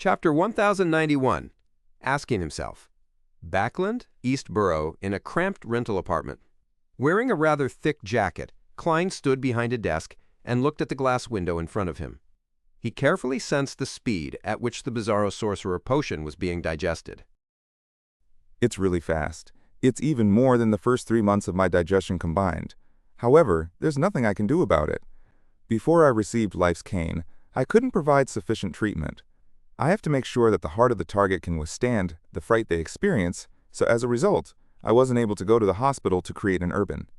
Chapter 1091. Asking himself. Backland, East Borough, in a cramped rental apartment. Wearing a rather thick jacket, Klein stood behind a desk and looked at the glass window in front of him. He carefully sensed the speed at which the Bizarro Sorcerer potion was being digested. It's really fast. It's even more than the first 3 months of my digestion combined. However, there's nothing I can do about it. Before I received Life's Cane, I couldn't provide sufficient treatment. I have to make sure that the heart of the target can withstand the fright they experience, so as a result, I wasn't able to go to the hospital to create an urban.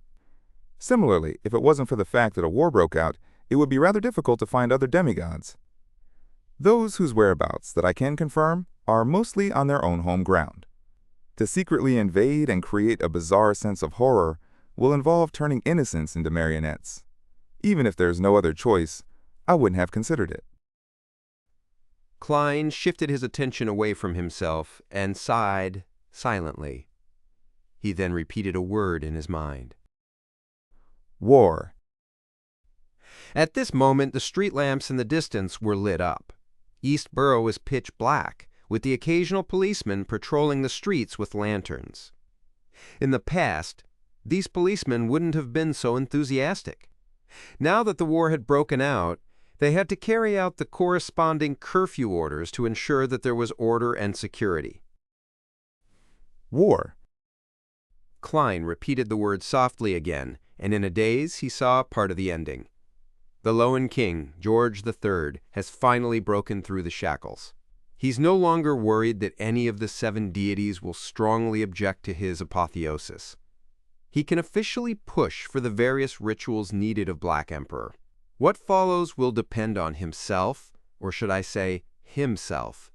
Similarly, if it wasn't for the fact that a war broke out, it would be rather difficult to find other demigods. Those whose whereabouts that I can confirm are mostly on their own home ground. To secretly invade and create a bizarre sense of horror will involve turning innocents into marionettes. Even if there's no other choice, I wouldn't have considered it. Klein shifted his attention away from himself and sighed silently. He then repeated a word in his mind. War. At this moment, the street lamps in the distance were lit up. East Borough was pitch black, with the occasional policeman patrolling the streets with lanterns. In the past, these policemen wouldn't have been so enthusiastic. Now that the war had broken out, they had to carry out the corresponding curfew orders to ensure that there was order and security. War. Klein repeated the word softly again, and in a daze he saw part of the ending. The Loan King, George III, has finally broken through the shackles. He's no longer worried that any of the 7 deities will strongly object to his apotheosis. He can officially push for the various rituals needed of Black Emperor. What follows will depend on himself, or should I say, himself.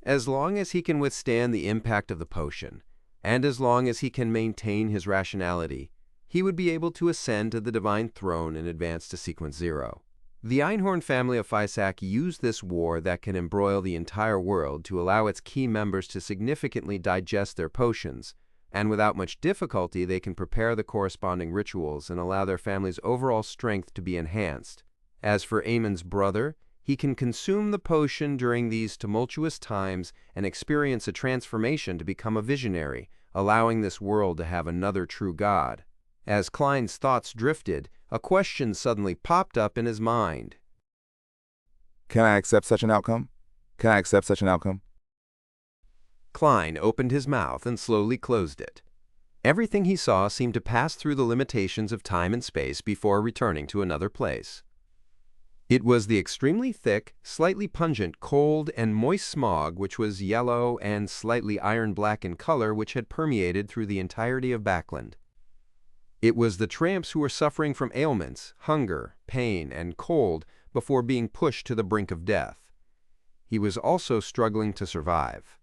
As long as he can withstand the impact of the potion, and as long as he can maintain his rationality, he would be able to ascend to the divine throne and advance to Sequence 0. The Einhorn family of Fysak used this war that can embroil the entire world to allow its key members to significantly digest their potions, and without much difficulty they can prepare the corresponding rituals and allow their family's overall strength to be enhanced. As for Amon's brother, he can consume the potion during these tumultuous times and experience a transformation to become a visionary, allowing this world to have another true god. As Klein's thoughts drifted, a question suddenly popped up in his mind. Can I accept such an outcome? Can I accept such an outcome? Klein opened his mouth and slowly closed it. Everything he saw seemed to pass through the limitations of time and space before returning to another place. It was the extremely thick, slightly pungent, cold, and moist smog which was yellow and slightly iron-black in color which had permeated through the entirety of Backland. It was the tramps who were suffering from ailments, hunger, pain, and cold before being pushed to the brink of death. He was also struggling to survive.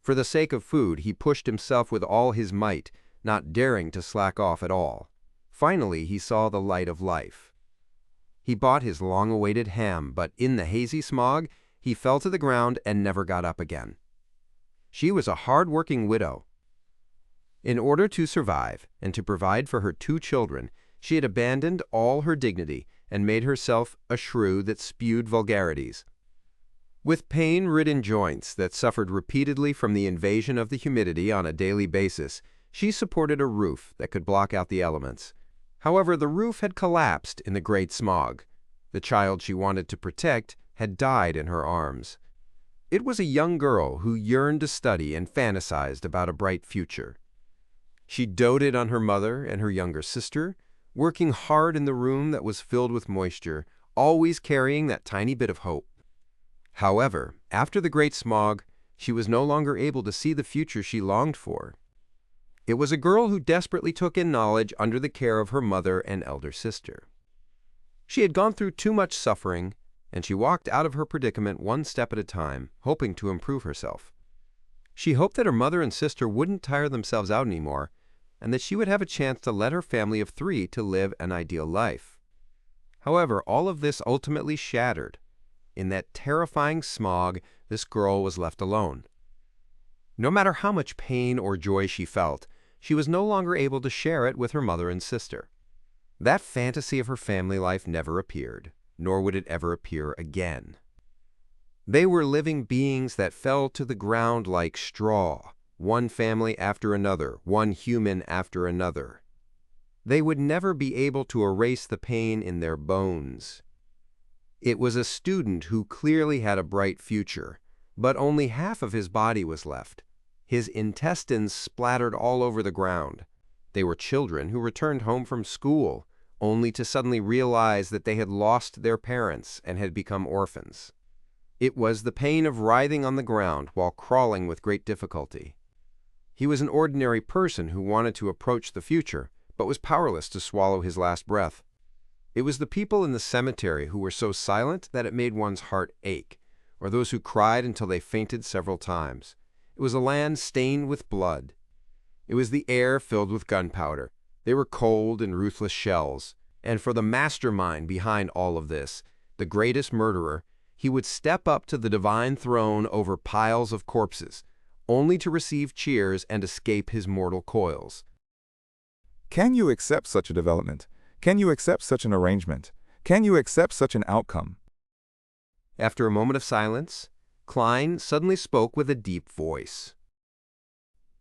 For the sake of food, he pushed himself with all his might, not daring to slack off at all. Finally, he saw the light of life. He bought his long-awaited ham, but in the hazy smog, he fell to the ground and never got up again. She was a hard-working widow. In order to survive and to provide for her 2 children, she had abandoned all her dignity and made herself a shrew that spewed vulgarities. With pain-ridden joints that suffered repeatedly from the invasion of the humidity on a daily basis, she supported a roof that could block out the elements. However, the roof had collapsed in the great smog. The child she wanted to protect had died in her arms. It was a young girl who yearned to study and fantasized about a bright future. She doted on her mother and her younger sister, working hard in the room that was filled with moisture, always carrying that tiny bit of hope. However, after the great smog, she was no longer able to see the future she longed for. It was a girl who desperately took in knowledge under the care of her mother and elder sister. She had gone through too much suffering, and she walked out of her predicament one step at a time, hoping to improve herself. She hoped that her mother and sister wouldn't tire themselves out anymore, and that she would have a chance to let her family of 3 to live an ideal life. However, all of this ultimately shattered. In that terrifying smog, this girl was left alone. No matter how much pain or joy she felt, she was no longer able to share it with her mother and sister. That fantasy of her family life never appeared, nor would it ever appear again. They were living beings that fell to the ground like straw, one family after another, one human after another. They would never be able to erase the pain in their bones. It was a student who clearly had a bright future, but only half of his body was left. His intestines splattered all over the ground. They were children who returned home from school, only to suddenly realize that they had lost their parents and had become orphans. It was the pain of writhing on the ground while crawling with great difficulty. He was an ordinary person who wanted to approach the future, but was powerless to swallow his last breath. It was the people in the cemetery who were so silent that it made one's heart ache, or those who cried until they fainted several times. It was a land stained with blood. It was the air filled with gunpowder. They were cold and ruthless shells. And for the mastermind behind all of this, the greatest murderer, he would step up to the divine throne over piles of corpses, only to receive cheers and escape his mortal coils. Can you accept such a development? Can you accept such an arrangement? Can you accept such an outcome? After a moment of silence, Klein suddenly spoke with a deep voice.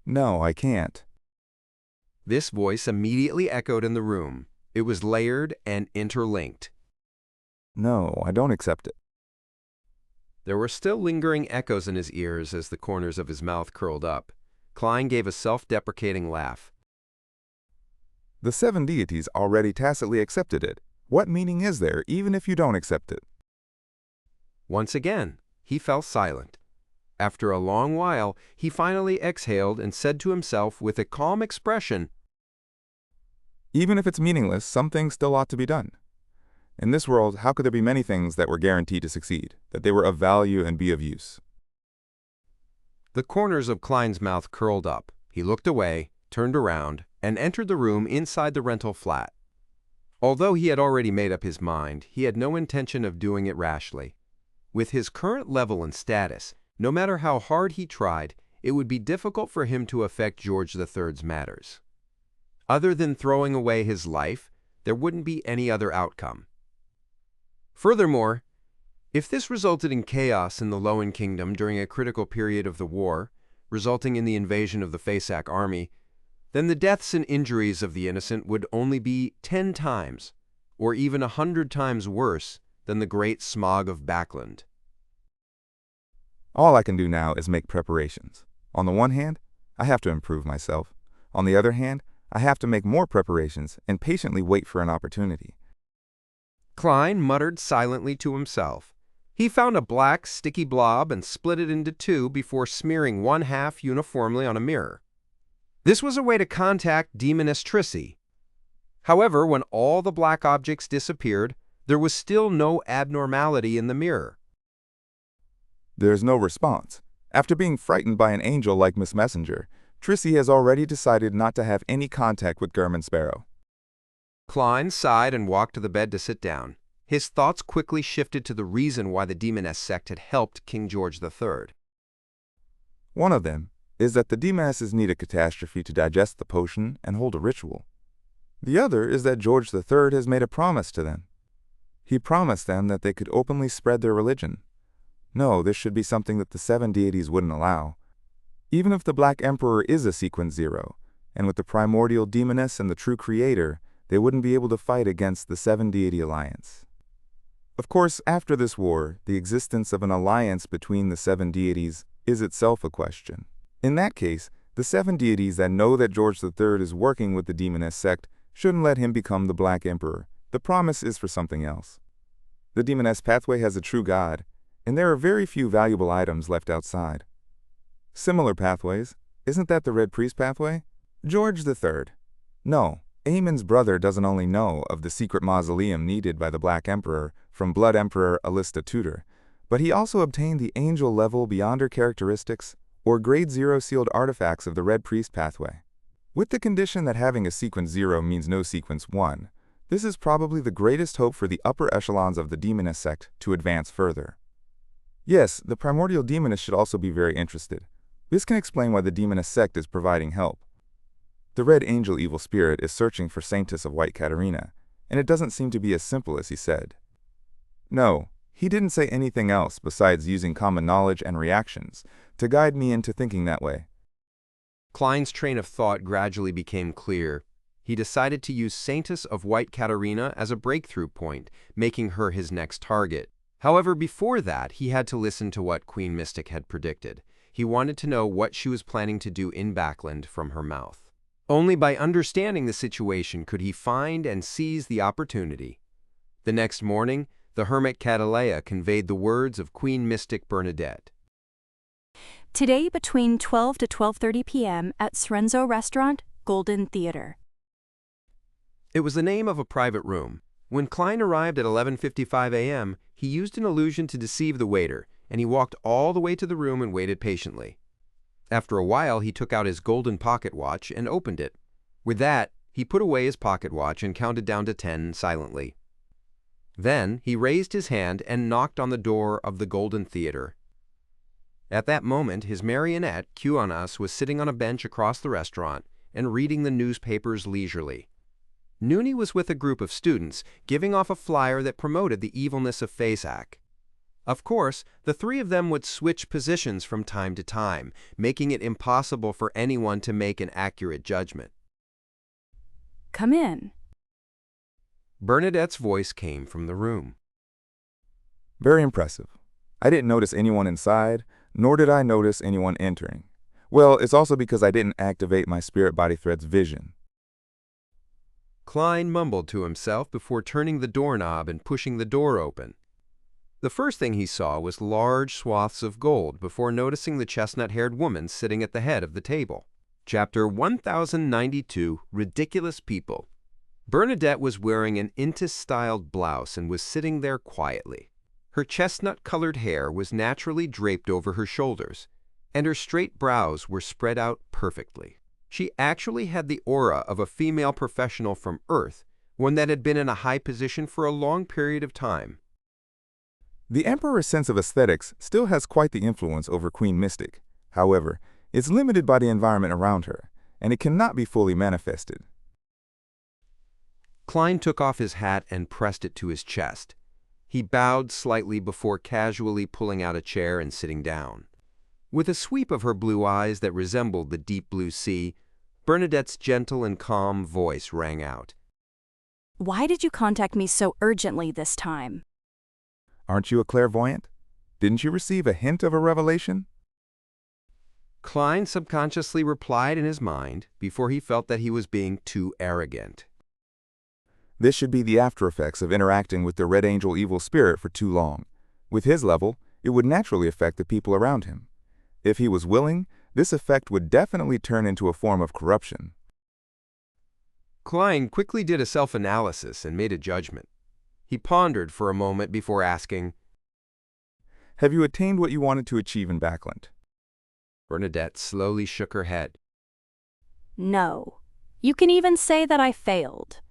No, I can't. This voice immediately echoed in the room. It was layered and interlinked. No, I don't accept it. There were still lingering echoes in his ears as the corners of his mouth curled up. Klein gave a self-deprecating laugh. The 7 deities already tacitly accepted it. What meaning is there, even if you don't accept it? Once again, he fell silent. After a long while, he finally exhaled and said to himself with a calm expression, Even if it's meaningless, some things still ought to be done. In this world, how could there be many things that were guaranteed to succeed, that they were of value and be of use? The corners of Klein's mouth curled up. He looked away, turned around, and entered the room inside the rental flat. Although he had already made up his mind, he had no intention of doing it rashly. With his current level and status, no matter how hard he tried, it would be difficult for him to affect George III's matters. Other than throwing away his life, there wouldn't be any other outcome. Furthermore, if this resulted in chaos in the Lowen Kingdom during a critical period of the war, resulting in the invasion of the Fasak army, then the deaths and injuries of the innocent would only be 10 times, or even 100 times worse than the great smog of Backland. All I can do now is make preparations. On the one hand, I have to improve myself. On the other hand, I have to make more preparations and patiently wait for an opportunity. Klein muttered silently to himself. He found a black, sticky blob and split it into 2 before smearing one half uniformly on a mirror. This was a way to contact Demoness Trissy. However, when all the black objects disappeared, there was still no abnormality in the mirror. There's no response. After being frightened by an angel like Miss Messenger, Trissy has already decided not to have any contact with German Sparrow. Klein sighed and walked to the bed to sit down. His thoughts quickly shifted to the reason why the Demoness sect had helped King George III. One of them is that the Demonesses need a catastrophe to digest the potion and hold a ritual. The other is that George III has made a promise to them. He promised them that they could openly spread their religion. No, this should be something that the 7 deities wouldn't allow. Even if the Black Emperor is a sequence 0, and with the primordial demoness and the true creator, they wouldn't be able to fight against the 7 deity alliance. Of course, after this war, the existence of an alliance between the 7 deities is itself a question. In that case, the 7 deities that know that George III is working with the Demoness sect shouldn't let him become the Black Emperor. The promise is for something else. The Demoness pathway has a true god, and there are very few valuable items left outside. Similar pathways, isn't that the Red Priest pathway? George III. No, Aemon's brother doesn't only know of the secret mausoleum needed by the Black Emperor from Blood Emperor Alista Tudor, but he also obtained the angel level Beyonder characteristics or grade 0 sealed artifacts of the Red Priest pathway. With the condition that having a sequence 0 means no sequence 1, this is probably the greatest hope for the upper echelons of the Demoness sect to advance further. Yes, the primordial demoness should also be very interested. This can explain why the Demoness sect is providing help. The Red Angel Evil Spirit is searching for Saintess of White Katarina, and it doesn't seem to be as simple as he said. No, He didn't say anything else besides using common knowledge and reactions to guide me into thinking that way. Klein's train of thought gradually became clear. He decided to use Saintess of White Caterina as a breakthrough point, making her his next target. However, before that, he had to listen to what Queen Mystic had predicted. He wanted to know what she was planning to do in Backland from her mouth. Only by understanding the situation could he find and seize the opportunity. The next morning, the hermit Catalea conveyed the words of Queen Mystic Bernadette. Today between 12 to 12:30 p.m. at Sorenzo Restaurant, Golden Theater. It was the name of a private room. When Klein arrived at 11:55 a.m., he used an illusion to deceive the waiter, and he walked all the way to the room and waited patiently. After a while, he took out his golden pocket watch and opened it. With that, he put away his pocket watch and counted down to 10 silently. Then, he raised his hand and knocked on the door of the Golden Theater. At that moment, his marionette, Q-on-Us, was sitting on a bench across the restaurant and reading the newspapers leisurely. Nooney was with a group of students, giving off a flyer that promoted the evilness of Faceac. Of course, the three of them would switch positions from time to time, making it impossible for anyone to make an accurate judgment. Come in. Bernadette's voice came from the room. Very impressive. I didn't notice anyone inside, nor did I notice anyone entering. Well, it's also because I didn't activate my spirit body thread's vision. Klein mumbled to himself before turning the doorknob and pushing the door open. The first thing he saw was large swaths of gold before noticing the chestnut-haired woman sitting at the head of the table. Chapter 1092, Ridiculous People. Bernadette was wearing an Intis-styled blouse and was sitting there quietly. Her chestnut-colored hair was naturally draped over her shoulders, and her straight brows were spread out perfectly. She actually had the aura of a female professional from Earth, one that had been in a high position for a long period of time. The Emperor's sense of aesthetics still has quite the influence over Queen Mystic. However, it's limited by the environment around her, and it cannot be fully manifested. Klein took off his hat and pressed it to his chest. He bowed slightly before casually pulling out a chair and sitting down. With a sweep of her blue eyes that resembled the deep blue sea, Bernadette's gentle and calm voice rang out. Why did you contact me so urgently this time? Aren't you a clairvoyant? Didn't you receive a hint of a revelation? Klein subconsciously replied in his mind before he felt that he was being too arrogant. This should be the after effects of interacting with the Red Angel evil spirit for too long. With his level, it would naturally affect the people around him. If he was willing, this effect would definitely turn into a form of corruption. Klein quickly did a self-analysis and made a judgment. He pondered for a moment before asking, Have you attained what you wanted to achieve in Backland? Bernadette slowly shook her head. No. You can even say that I failed.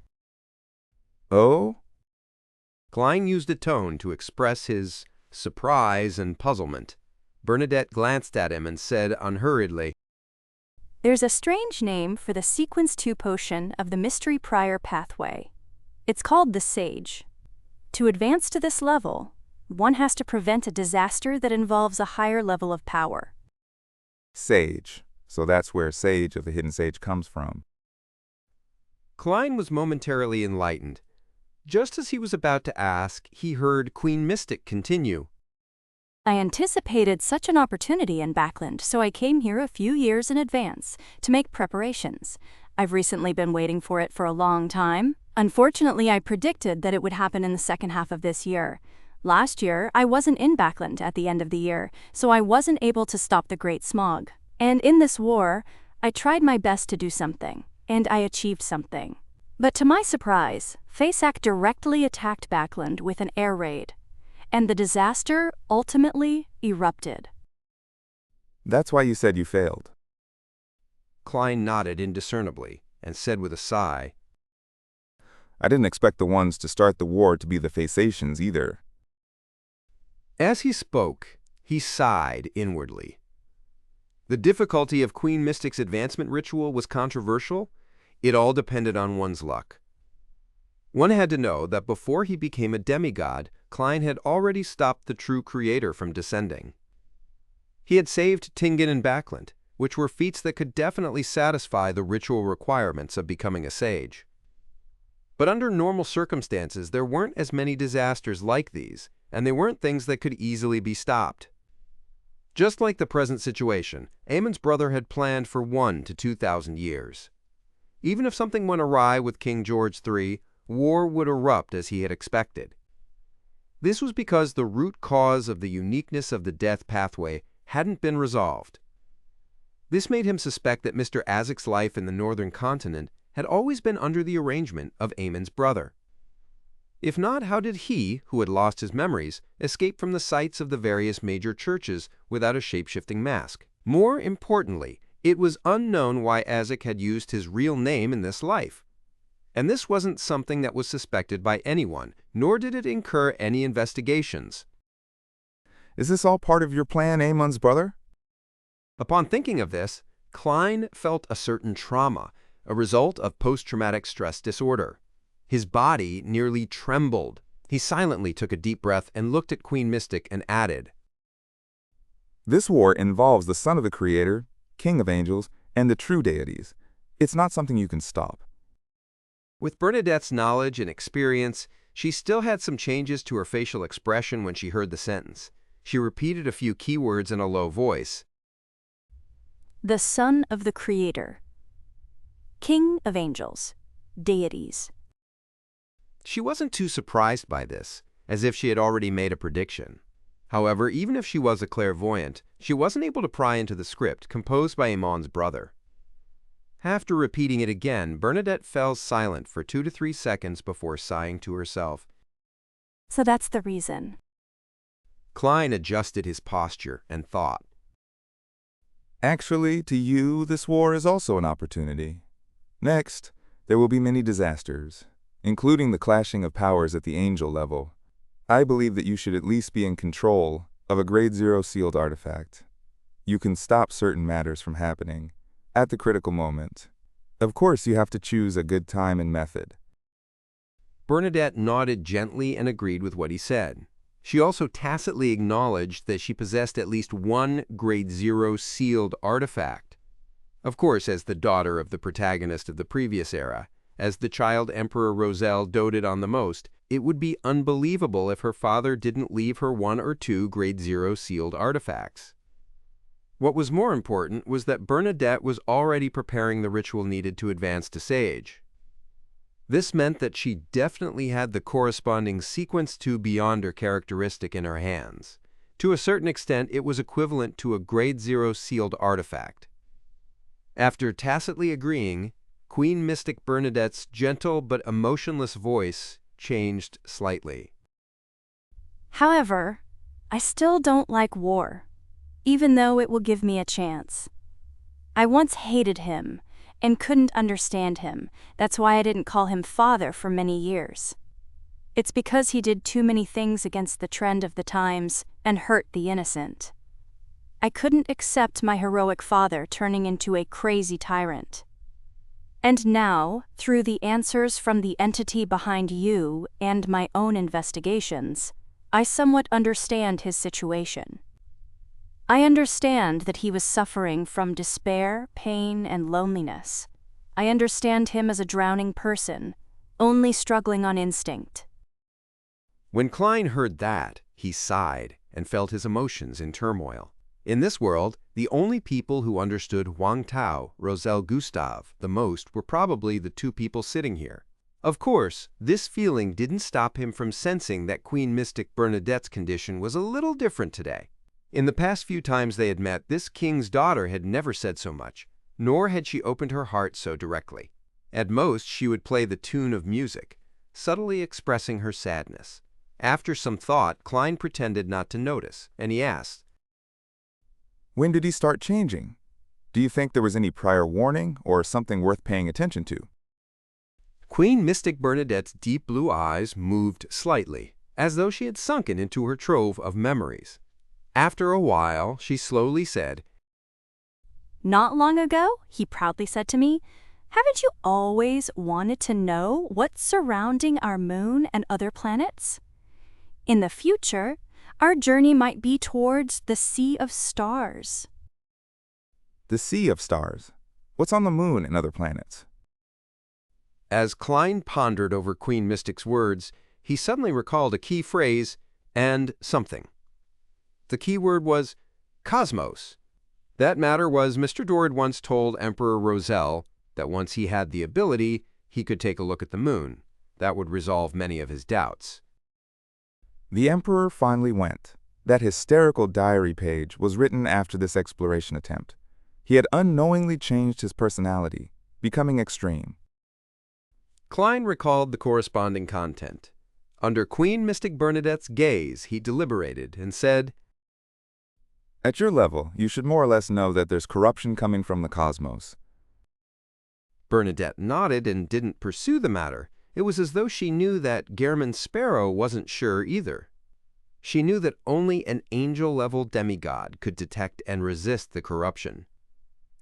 Oh? Klein used a tone to express his surprise and puzzlement. Bernadette glanced at him and said unhurriedly, There's a strange name for the Sequence 2 potion of the Mystery Prior pathway. It's called the Sage. To advance to this level, one has to prevent a disaster that involves a higher level of power. Sage. So that's where Sage of the Hidden Sage comes from. Klein was momentarily enlightened. Just as he was about to ask, he heard Queen Mystic continue. I anticipated such an opportunity in Backland, so I came here a few years in advance to make preparations. I've recently been waiting for it for a long time. Unfortunately, I predicted that it would happen in the second half of this year. Last year, I wasn't in Backland at the end of the year, so I wasn't able to stop the Great Smog. And in this war, I tried my best to do something, and I achieved something. But to my surprise, Faceac directly attacked Backland with an air raid, and the disaster ultimately erupted. That's why you said you failed. Klein nodded indiscernibly and said with a sigh, I didn't expect the ones to start the war to be the Faceations either. As he spoke, he sighed inwardly. The difficulty of Queen Mystic's advancement ritual was controversial. It all depended on one's luck. One had to know that before he became a demigod, Klein had already stopped the true creator from descending. He had saved Tingen and Backlund, which were feats that could definitely satisfy the ritual requirements of becoming a sage. But under normal circumstances, there weren't as many disasters like these, and they weren't things that could easily be stopped. Just like the present situation, Aemon's brother had planned for 1,000 to 2,000 years. Even if something went awry with King George III, war would erupt as he had expected. This was because the root cause of the uniqueness of the death pathway hadn't been resolved. This made him suspect that Mr. Azek's life in the northern continent had always been under the arrangement of Aemon's brother. If not, how did he, who had lost his memories, escape from the sites of the various major churches without a shape-shifting mask? More importantly, it was unknown why Azek had used his real name in this life. And this wasn't something that was suspected by anyone, nor did it incur any investigations. Is this all part of your plan, Aemon's brother? Upon thinking of this, Klein felt a certain trauma, a result of post-traumatic stress disorder. His body nearly trembled. He silently took a deep breath and looked at Queen Mystic and added, This war involves the Son of the Creator, King of Angels, and the true deities. It's not something you can stop. With Bernadette's knowledge and experience, she still had some changes to her facial expression when she heard the sentence. She repeated a few keywords in a low voice. The Son of the Creator, King of Angels, deities. She wasn't too surprised by this, as if she had already made a prediction. However, even if she was a clairvoyant, she wasn't able to pry into the script composed by Aemon's brother. After repeating it again, Bernadette fell silent for 2 to 3 seconds before sighing to herself. So that's the reason. Klein adjusted his posture and thought. Actually, to you, this war is also an opportunity. Next, there will be many disasters, including the clashing of powers at the angel level. I believe that you should at least be in control of a Grade 0 sealed artifact. You can stop certain matters from happening at the critical moment. Of course, you have to choose a good time and method. Bernadette nodded gently and agreed with what he said. She also tacitly acknowledged that she possessed at least one Grade 0 sealed artifact. Of course, as the daughter of the protagonist of the previous era, as the child Emperor Roselle doted on the most, it would be unbelievable if her father didn't leave her 1 or 2 Grade 0 sealed artifacts. What was more important was that Bernadette was already preparing the ritual needed to advance to Sage. This meant that she definitely had the corresponding Sequence 2 Beyonder characteristic in her hands. To a certain extent, it was equivalent to a Grade 0 sealed artifact. After tacitly agreeing, Queen Mystic Bernadette's gentle but emotionless voice changed slightly. However, I still don't like war, even though it will give me a chance. I once hated him and couldn't understand him. That's why I didn't call him father for many years. It's because he did too many things against the trend of the times and hurt the innocent. I couldn't accept my heroic father turning into a crazy tyrant. And now, through the answers from the entity behind you and my own investigations, I somewhat understand his situation. I understand that he was suffering from despair, pain, and loneliness. I understand him as a drowning person, only struggling on instinct. When Klein heard that, he sighed and felt his emotions in turmoil. In this world, the only people who understood Huang Tao, Roselle Gustave, the most were probably the 2 people sitting here. Of course, this feeling didn't stop him from sensing that Queen Mystic Bernadette's condition was a little different today. In the past few times they had met, this king's daughter had never said so much, nor had she opened her heart so directly. At most, she would play the tune of music, subtly expressing her sadness. After some thought, Klein pretended not to notice, and he asked, When did he start changing? Do you think there was any prior warning or something worth paying attention to? Queen Mystic Bernadette's deep blue eyes moved slightly, as though she had sunken into her trove of memories. After a while, she slowly said, Not long ago, he proudly said to me, Haven't you always wanted to know what's surrounding our moon and other planets? In the future, our journey might be towards the Sea of Stars. The Sea of Stars. What's on the moon and other planets? As Klein pondered over Queen Mystic's words, he suddenly recalled a key phrase and something. The key word was cosmos. That matter was Mr. Dorr had once told Emperor Roselle that once he had the ability, he could take a look at the moon. That would resolve many of his doubts. The Emperor finally went. That hysterical diary page was written after this exploration attempt. He had unknowingly changed his personality, becoming extreme. Klein recalled the corresponding content. Under Queen Mystic Bernadette's gaze, he deliberated and said, At your level, you should more or less know that there's corruption coming from the cosmos. Bernadette nodded and didn't pursue the matter. It was as though she knew that Gehrman Sparrow wasn't sure either. She knew that only an angel-level demigod could detect and resist the corruption.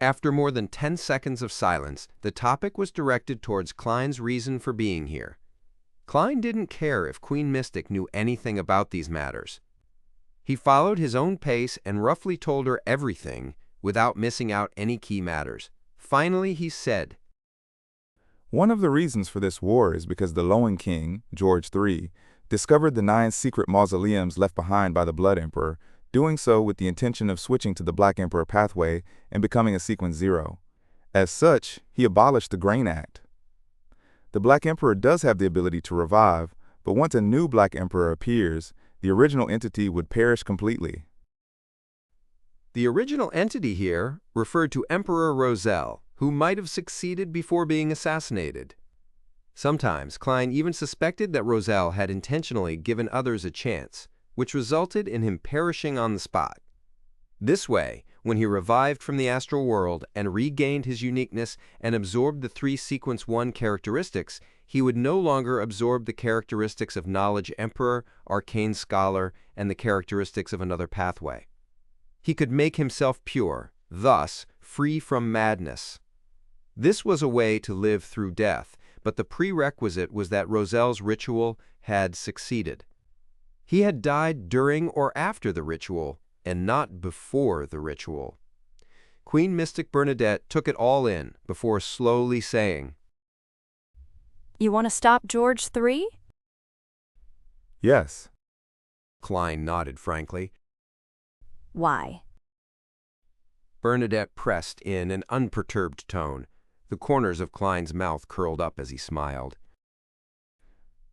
After more than 10 seconds of silence, the topic was directed towards Klein's reason for being here. Klein didn't care if Queen Mystic knew anything about these matters. He followed his own pace and roughly told her everything without missing out any key matters. Finally, he said, One of the reasons for this war is because the Lowen King, George III, discovered the 9 secret mausoleums left behind by the Blood Emperor, doing so with the intention of switching to the Black Emperor pathway and becoming a Sequence 0. As such, he abolished the Grain Act. The Black Emperor does have the ability to revive, but once a new Black Emperor appears, the original entity would perish completely. The original entity here referred to Emperor Roselle, who might have succeeded before being assassinated. Sometimes Klein even suspected that Roselle had intentionally given others a chance, which resulted in him perishing on the spot. This way, when he revived from the astral world and regained his uniqueness and absorbed the 3 Sequence 1 characteristics, he would no longer absorb the characteristics of Knowledge Emperor, Arcane Scholar, and the characteristics of another pathway. He could make himself pure, thus free from madness. This was a way to live through death, but the prerequisite was that Roselle's ritual had succeeded. He had died during or after the ritual, and not before the ritual. Queen Mystic Bernadette took it all in before slowly saying, You want to stop George III? Yes. Klein nodded frankly. Why? Bernadette pressed in an unperturbed tone. The corners of Klein's mouth curled up as he smiled.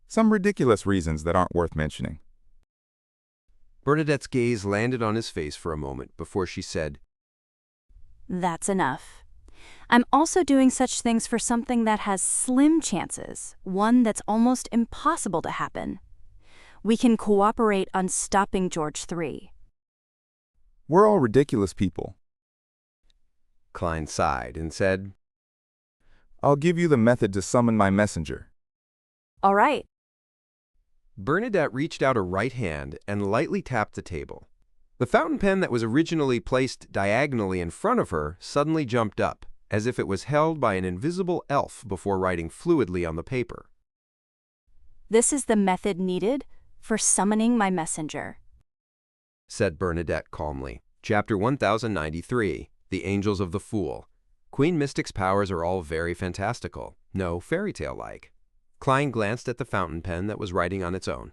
Some ridiculous reasons that aren't worth mentioning. Bernadette's gaze landed on his face for a moment before she said, That's enough. I'm also doing such things for something that has slim chances, one that's almost impossible to happen. We can cooperate on stopping George III. We're all ridiculous people. Klein sighed and said, I'll give you the method to summon my messenger. All right. Bernadette reached out her right hand and lightly tapped the table. The fountain pen that was originally placed diagonally in front of her suddenly jumped up, as if it was held by an invisible elf before writing fluidly on the paper. This is the method needed for summoning my messenger, said Bernadette calmly. Chapter 1093, The Angels of the Fool. Queen Mystic's powers are all very fantastical, no fairy tale-like. Klein glanced at the fountain pen that was writing on its own.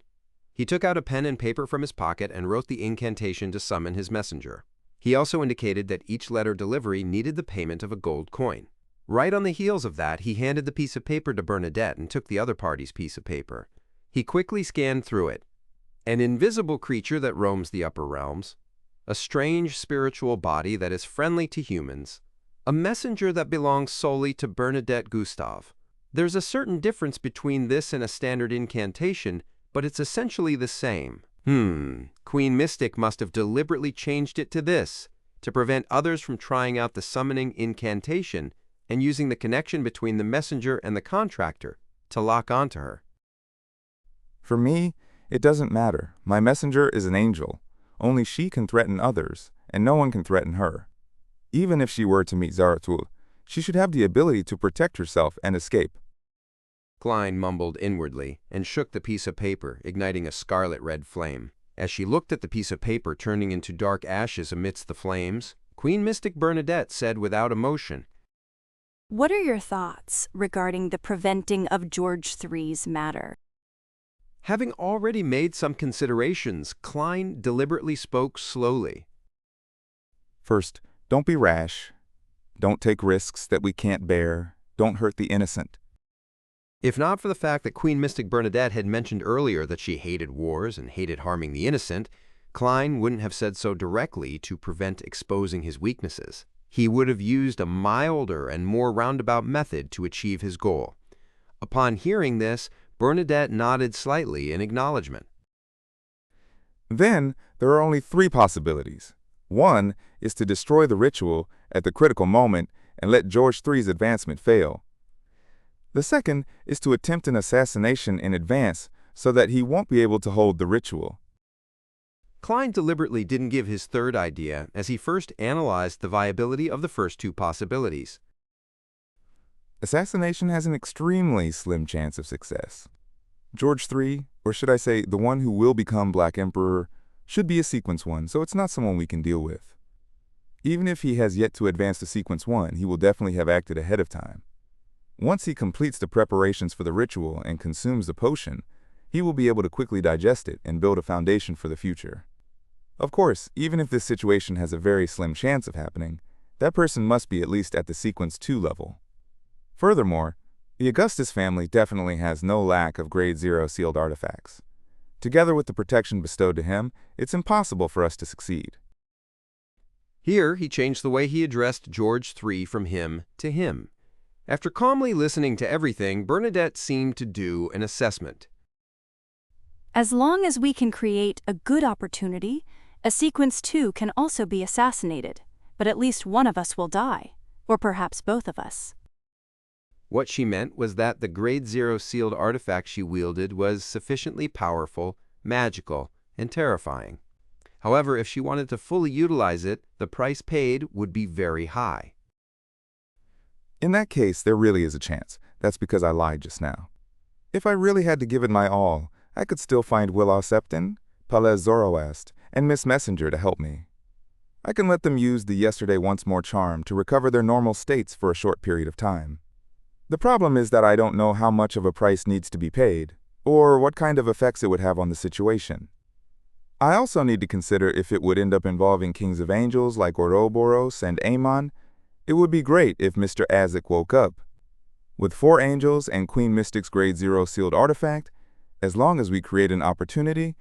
He took out a pen and paper from his pocket and wrote the incantation to summon his messenger. He also indicated that each letter delivery needed the payment of a gold coin. Right on the heels of that, he handed the piece of paper to Bernadette and took the other party's piece of paper. He quickly scanned through it. An invisible creature that roams the upper realms, a strange spiritual body that is friendly to humans, a messenger that belongs solely to Bernadette Gustave. There's a certain difference between this and a standard incantation, but it's essentially the same. Queen Mystic must have deliberately changed it to this, to prevent others from trying out the summoning incantation and using the connection between the messenger and the contractor to lock onto her. For me, it doesn't matter. My messenger is an angel. Only she can threaten others, and no one can threaten her. Even if she were to meet Zaratul, She should have the ability to protect herself and escape. Klein mumbled inwardly and shook the piece of paper, igniting a scarlet-red flame. As she looked at the piece of paper turning into dark ashes amidst the flames, Queen Mystic Bernadette said without emotion, What are your thoughts regarding the preventing of George III's matter? Having already made some considerations, Klein deliberately spoke slowly. First, don't be rash. Don't take risks that we can't bear. Don't hurt the innocent. If not for the fact that Queen Mystic Bernadette had mentioned earlier that she hated wars and hated harming the innocent, Klein wouldn't have said so directly to prevent exposing his weaknesses. He would have used a milder and more roundabout method to achieve his goal. Upon hearing this, Bernadette nodded slightly in acknowledgement. Then, there are only 3 possibilities. One is to destroy the ritual at the critical moment and let George III's advancement fail. The second is to attempt an assassination in advance so that he won't be able to hold the ritual. Klein deliberately didn't give his third idea as he first analyzed the viability of the first 2 possibilities. Assassination has an extremely slim chance of success. George III, or should I say the one who will become Black Emperor, should be a sequence 1, so it's not someone we can deal with. Even if he has yet to advance to sequence 1, he will definitely have acted ahead of time. Once he completes the preparations for the ritual and consumes the potion, he will be able to quickly digest it and build a foundation for the future. Of course, even if this situation has a very slim chance of happening, that person must be at least at the sequence 2 level. Furthermore, the Augustus family definitely has no lack of grade 0 sealed artifacts. Together with the protection bestowed to him, it's impossible for us to succeed. Here, he changed the way he addressed George III from him to him. After calmly listening to everything, Bernadette seemed to do an assessment. As long as we can create a good opportunity, a sequence 2 can also be assassinated, but at least one of us will die, or perhaps both of us. What she meant was that the grade 0 sealed artifact she wielded was sufficiently powerful, magical, and terrifying. However, if she wanted to fully utilize it, the price paid would be very high. In that case, there really is a chance. That's because I lied just now. If I really had to give it my all, I could still find Will Septon, Palez Zoroast, and Miss Messenger to help me. I can let them use the Yesterday Once More charm to recover their normal states for a short period of time. The problem is that I don't know how much of a price needs to be paid, or what kind of effects it would have on the situation. I also need to consider if it would end up involving kings of angels like Ouroboros and Amon. It would be great if Mr. Azek woke up. With 4 angels and Queen Mystic's grade 0 sealed artifact, as long as we create an opportunity,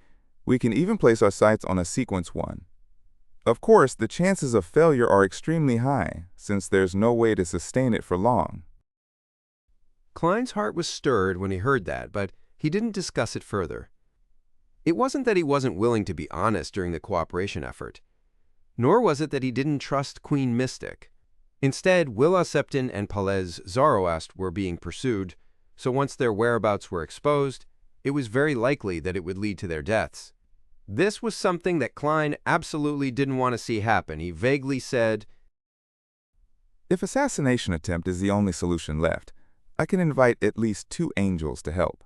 we can even place our sights on a sequence 1. Of course, the chances of failure are extremely high, since there's no way to sustain it for long. Klein's heart was stirred when he heard that, but he didn't discuss it further. It wasn't that he wasn't willing to be honest during the cooperation effort, nor was it that he didn't trust Queen Mystic. Instead, Will Septon and Palez Zoroast were being pursued, so once their whereabouts were exposed, it was very likely that it would lead to their deaths. This was something that Klein absolutely didn't want to see happen. He vaguely said, If assassination attempt is the only solution left, I can invite at least 2 angels to help.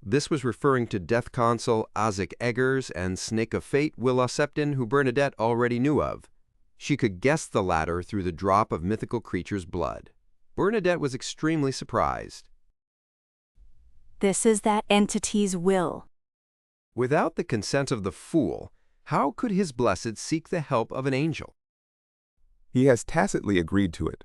This was referring to Death Consul Azek Eggers and Snake of Fate Will Septon, who Bernadette already knew of. She could guess the latter through the drop of mythical creature's blood. Bernadette was extremely surprised. This is that entity's will. Without the consent of the fool, how could his blessed seek the help of an angel? He has tacitly agreed to it.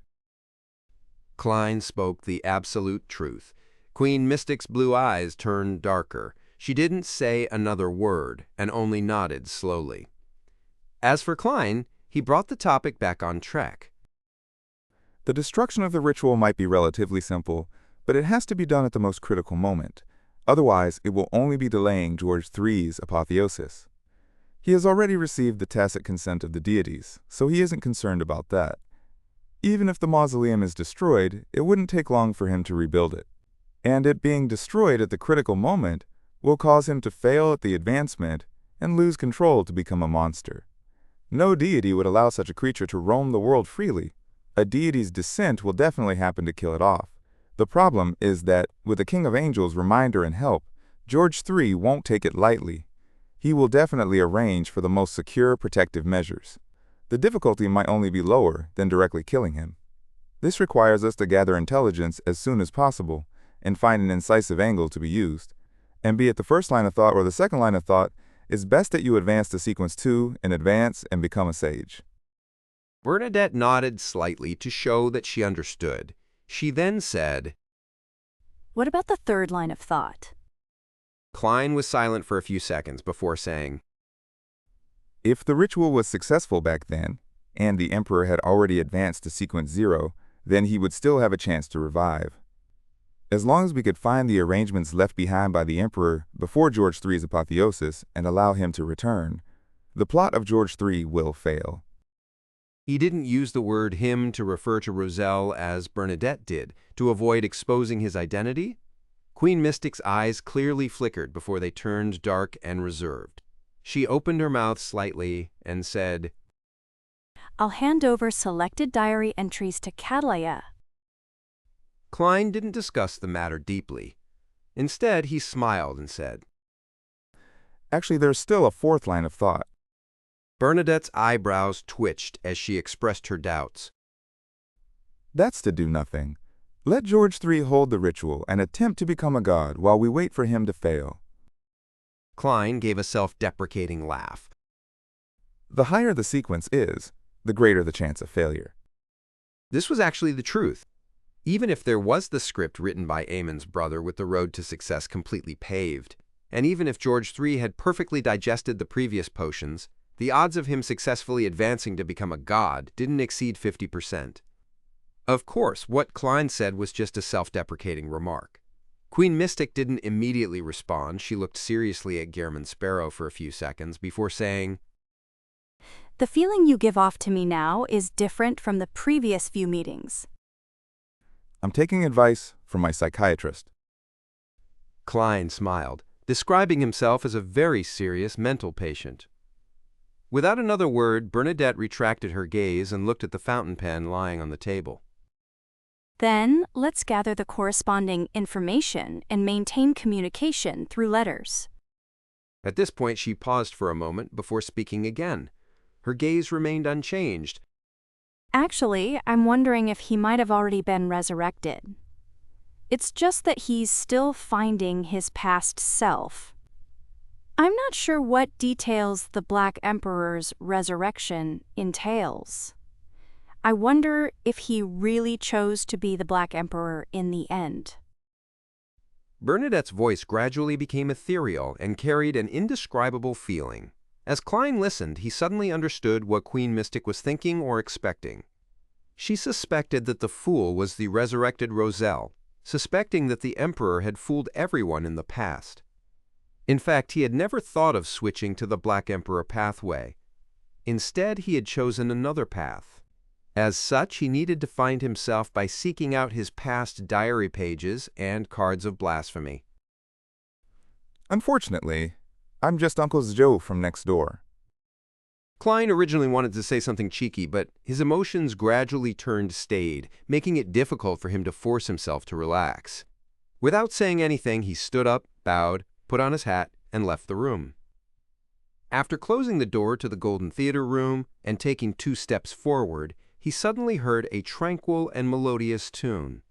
Klein spoke the absolute truth. Queen Mystic's blue eyes turned darker. She didn't say another word and only nodded slowly. As for Klein, he brought the topic back on track. The destruction of the ritual might be relatively simple, but it has to be done at the most critical moment. Otherwise, it will only be delaying George III's apotheosis. He has already received the tacit consent of the deities, so he isn't concerned about that. Even if the mausoleum is destroyed, it wouldn't take long for him to rebuild it. And it being destroyed at the critical moment will cause him to fail at the advancement and lose control to become a monster. No deity would allow such a creature to roam the world freely. A deity's descent will definitely happen to kill it off. The problem is that, with the King of Angels' reminder and help, George III won't take it lightly. He will definitely arrange for the most secure protective measures. The difficulty might only be lower than directly killing him. This requires us to gather intelligence as soon as possible and find an incisive angle to be used. And be it the first line of thought or the second line of thought, it's best that you advance to sequence 2 in advance and become a sage. Bernadette nodded slightly to show that she understood. She then said, What about the third line of thought? Klein was silent for a few seconds before saying, If the ritual was successful back then, and the Emperor had already advanced to sequence 0, then he would still have a chance to revive. As long as we could find the arrangements left behind by the Emperor before George III's apotheosis and allow him to return, the plot of George III will fail. He didn't use the word him to refer to Roselle as Bernadette did, to avoid exposing his identity. Queen Mystic's eyes clearly flickered before they turned dark and reserved. She opened her mouth slightly and said, I'll hand over selected diary entries to Catalaya. Klein didn't discuss the matter deeply. Instead, he smiled and said, Actually, there's still a fourth line of thought. Bernadette's eyebrows twitched as she expressed her doubts. That's to do nothing. Let George III hold the ritual and attempt to become a god while we wait for him to fail. Klein gave a self-deprecating laugh. The higher the sequence is, the greater the chance of failure. This was actually the truth. Even if there was the script written by Eamon's brother with the road to success completely paved, and even if George III had perfectly digested the previous potions, the odds of him successfully advancing to become a god didn't exceed 50%. Of course, what Klein said was just a self-deprecating remark. Queen Mystic didn't immediately respond. She looked seriously at Gehrman Sparrow for a few seconds before saying, The feeling you give off to me now is different from the previous few meetings. I'm taking advice from my psychiatrist. Klein smiled, describing himself as a very serious mental patient. Without another word, Bernadette retracted her gaze and looked at the fountain pen lying on the table. Then, let's gather the corresponding information and maintain communication through letters. At this point, she paused for a moment before speaking again. Her gaze remained unchanged. Actually, I'm wondering if he might have already been resurrected. It's just that he's still finding his past self. I'm not sure what details the Black Emperor's resurrection entails. I wonder if he really chose to be the Black Emperor in the end. Bernadette's voice gradually became ethereal and carried an indescribable feeling. As Klein listened, he suddenly understood what Queen Mystic was thinking or expecting. She suspected that the fool was the resurrected Roselle, suspecting that the Emperor had fooled everyone in the past. In fact, he had never thought of switching to the Black Emperor pathway. Instead, he had chosen another path. As such, he needed to find himself by seeking out his past diary pages and cards of blasphemy. Unfortunately, I'm just Uncle Joe from next door. Klein originally wanted to say something cheeky, but his emotions gradually turned staid, making it difficult for him to force himself to relax. Without saying anything, he stood up, bowed, put on his hat, and left the room. After closing the door to the Golden Theater room and taking 2 steps forward, he suddenly heard a tranquil and melodious tune.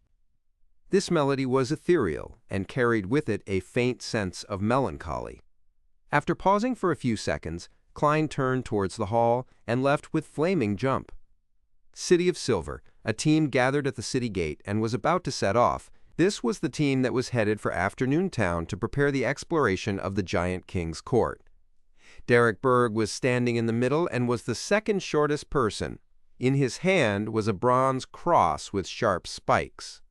This melody was ethereal and carried with it a faint sense of melancholy. After pausing for a few seconds, Klein turned towards the hall and left with flaming jump. City of Silver, a team gathered at the city gate and was about to set off. This was the team that was headed for Afternoon Town to prepare the exploration of the Giant King's court. Derek Berg was standing in the middle and was the second shortest person. In his hand was a bronze cross with sharp spikes.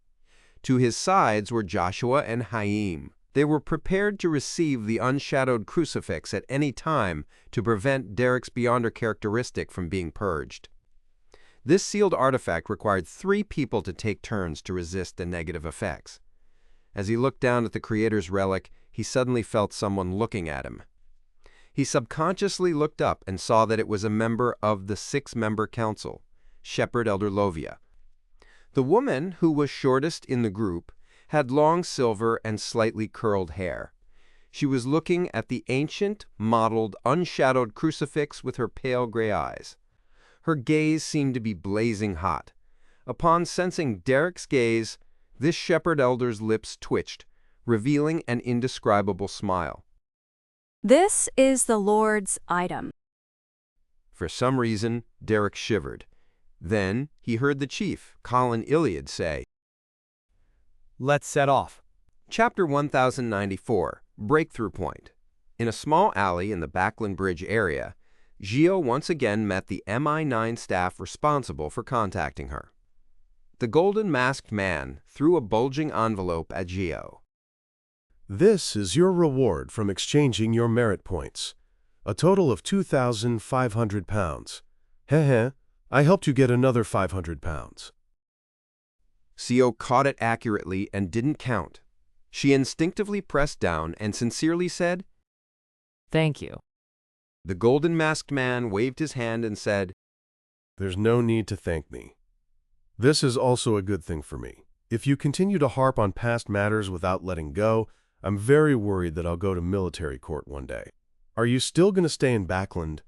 To his sides were Joshua and Haim. They were prepared to receive the unshadowed crucifix at any time to prevent Derek's Beyonder characteristic from being purged. This sealed artifact required 3 people to take turns to resist the negative effects. As he looked down at the Creator's relic, he suddenly felt someone looking at him. He subconsciously looked up and saw that it was a member of the 6-member council. Shepherd Elder Lovia. The woman, who was shortest in the group, had long silver and slightly curled hair. She was looking at the ancient, mottled, unshadowed crucifix with her pale gray eyes. Her gaze seemed to be blazing hot. Upon sensing Derek's gaze, this shepherd elder's lips twitched, revealing an indescribable smile. This is the Lord's item. For some reason, Derek shivered. Then he heard the chief, Colin Iliad, say, "Let's set off." Chapter 1094, Breakthrough Point. In a small alley in the Backland Bridge area, Gio once again met the MI9 staff responsible for contacting her. The golden-masked man threw a bulging envelope at Gio. This is your reward from exchanging your merit points. A total of 2,500 pounds. Heh, I helped you get another 500 pounds. Gio caught it accurately and didn't count. She instinctively pressed down and sincerely said, "Thank you." The golden-masked man waved his hand and said, There's no need to thank me. This is also a good thing for me. If you continue to harp on past matters without letting go, I'm very worried that I'll go to military court one day. Are you still going to stay in Backland?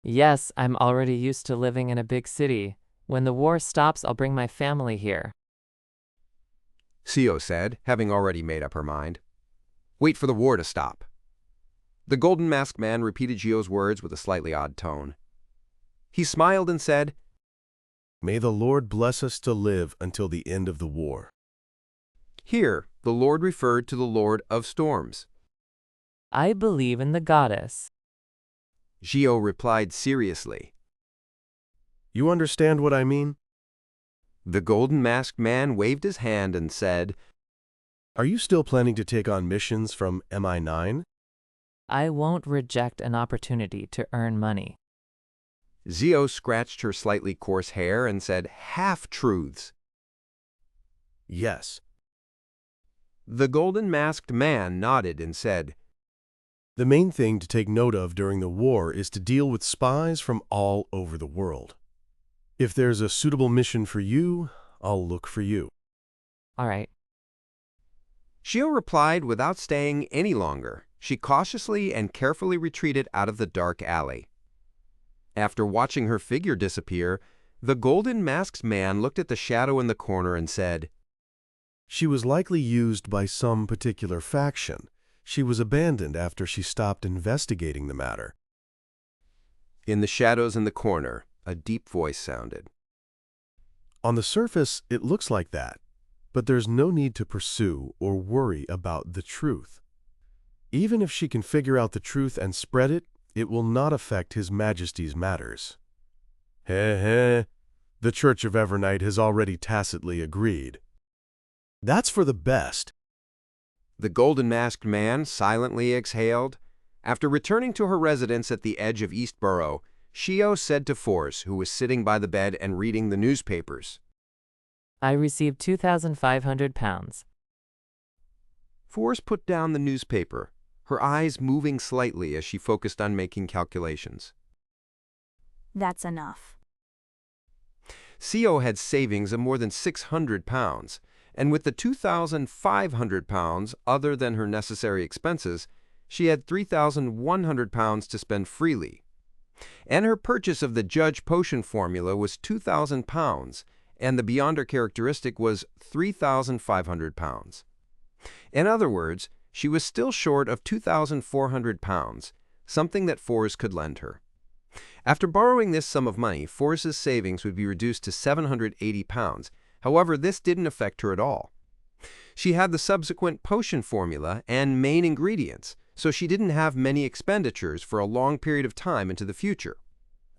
Yes, I'm already used to living in a big city. When the war stops, I'll bring my family here. Gio said, having already made up her mind. Wait for the war to stop. The golden-masked man repeated Gio's words with a slightly odd tone. He smiled and said, May the Lord bless us to live until the end of the war. Here, the Lord referred to the Lord of Storms. I believe in the goddess. Gio replied seriously. You understand what I mean? The golden-masked man waved his hand and said, Are you still planning to take on missions from MI9? I won't reject an opportunity to earn money. Gio scratched her slightly coarse hair and said half-truths. Yes. The golden-masked man nodded and said, The main thing to take note of during the war is to deal with spies from all over the world. If there's a suitable mission for you, I'll look for you. All right. Gio replied without staying any longer. She cautiously and carefully retreated out of the dark alley. After watching her figure disappear, the golden-masked man looked at the shadow in the corner and said, She was likely used by some particular faction. She was abandoned after she stopped investigating the matter. In the shadows in the corner, a deep voice sounded. On the surface, it looks like that, but there's no need to pursue or worry about the truth. Even if she can figure out the truth and spread it, it will not affect His Majesty's matters. The Church of Evernight has already tacitly agreed. That's for the best. The golden-masked man silently exhaled. After returning to her residence at the edge of Eastborough, Gio said to Force, who was sitting by the bed and reading the newspapers, I received 2,500 pounds. Force put down the newspaper, her eyes moving slightly as she focused on making calculations. That's enough. Gio had savings of more than 600 pounds, and with the 2,500 pounds other than her necessary expenses, she had 3,100 pounds to spend freely. And her purchase of the Judge Potion formula was 2,000 pounds, and the Beyonder characteristic was 3,500 pounds. In other words, she was still short of 2,400 pounds, something that Forrest could lend her. After borrowing this sum of money, Forrest's savings would be reduced to 780 pounds. However, this didn't affect her at all. She had the subsequent potion formula and main ingredients, so she didn't have many expenditures for a long period of time into the future.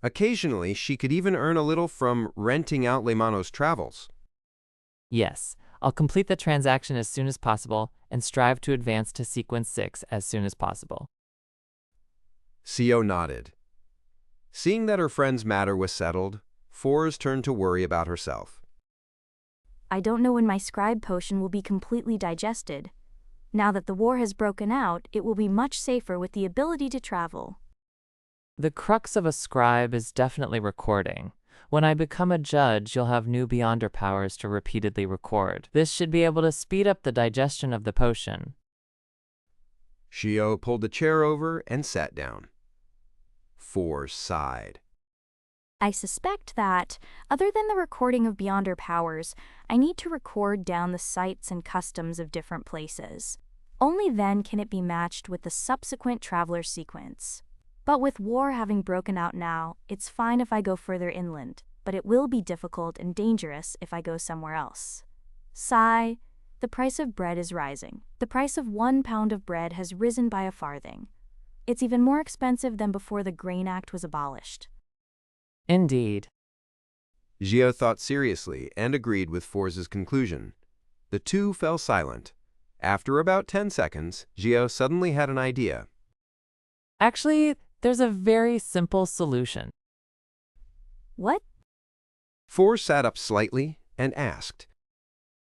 Occasionally, she could even earn a little from renting out Lemano's travels. Yes, I'll complete the transaction as soon as possible and strive to advance to Sequence 6 as soon as possible. Gio nodded. Seeing that her friend's matter was settled, Forrest turned to worry about herself. I don't know when my scribe potion will be completely digested. Now that the war has broken out, it will be much safer with the ability to travel. The crux of a scribe is definitely recording. When I become a judge, you'll have new Beyonder powers to repeatedly record. This should be able to speed up the digestion of the potion. Shio pulled a chair over and sat down. Fors sighed. I suspect that, other than the recording of Beyonder powers, I need to record down the sights and customs of different places. Only then can it be matched with the subsequent traveler sequence. But with war having broken out now, it's fine if I go further inland, but it will be difficult and dangerous if I go somewhere else. Sigh, the price of bread is rising. The price of 1 pound of bread has risen by a farthing. It's even more expensive than before the Grain Act was abolished. Indeed. Shio thought seriously and agreed with Fors's conclusion. The two fell silent. After about 10 seconds, Shio suddenly had an idea. Actually, there's a very simple solution. What? Fors sat up slightly and asked.